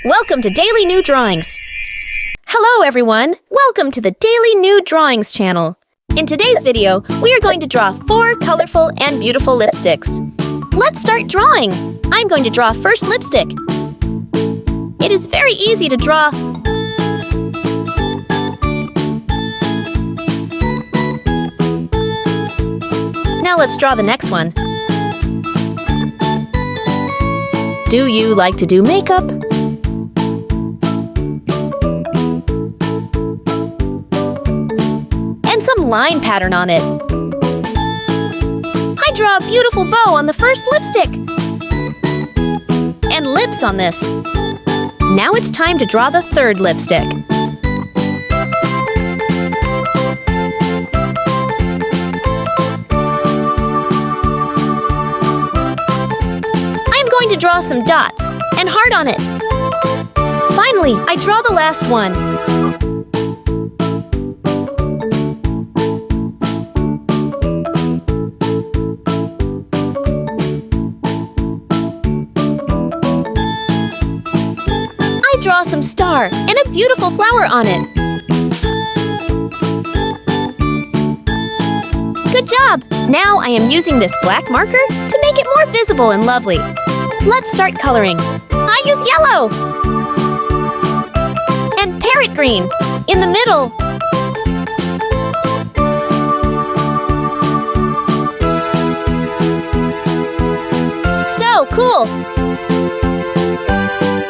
Welcome to Daily New Drawings. Hello everyone, welcome to the Daily New Drawings channel. In today's video, we are going to draw 4 colorful and beautiful lipsticks. Let's start drawing. I'm going to draw first lipstick. It is very easy to draw. Now let's draw the next one. Do you like to do makeup? And some line pattern on it. I draw a beautiful bow on the first lipstick. And lips on this. Now it's time to draw the third lipstick. I'm going to draw some dots and heart on it. Finally, I draw the last one. Draw some star and a beautiful flower on it. Good job! Now I am using this black marker to make it more visible and lovely. Let's start coloring. I use yellow and parrot green in the middle. So cool!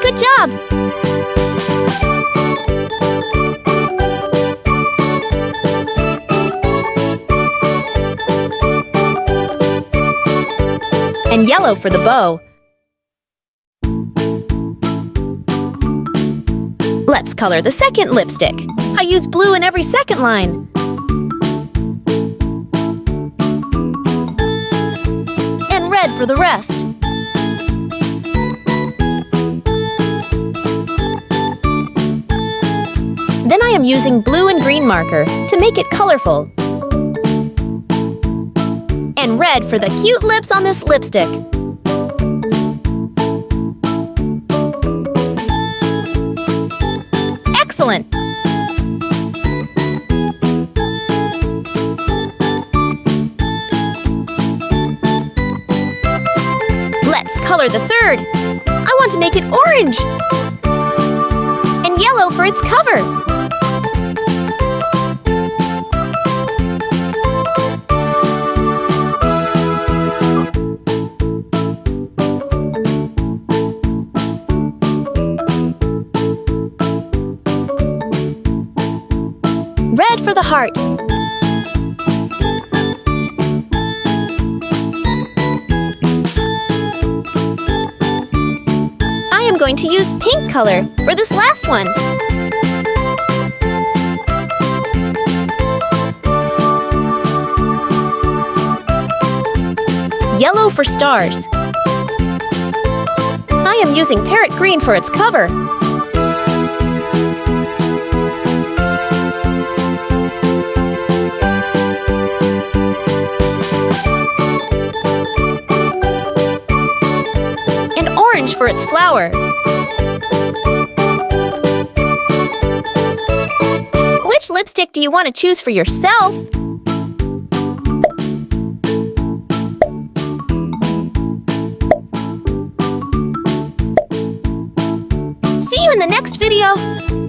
Good job! And yellow for the bow. Let's color the second lipstick. I use blue in every second line. And red for the rest. Then I am using blue and green marker to make it colorful. And red for the cute lips on this lipstick. Excellent! Let's color the third. I want to make it orange. And yellow for its cover. Red for the heart. I am going to use pink color for this last one. Yellow for stars. I am using parrot green for its cover. For its flower. Which lipstick do you want to choose for yourself? See you in the next video!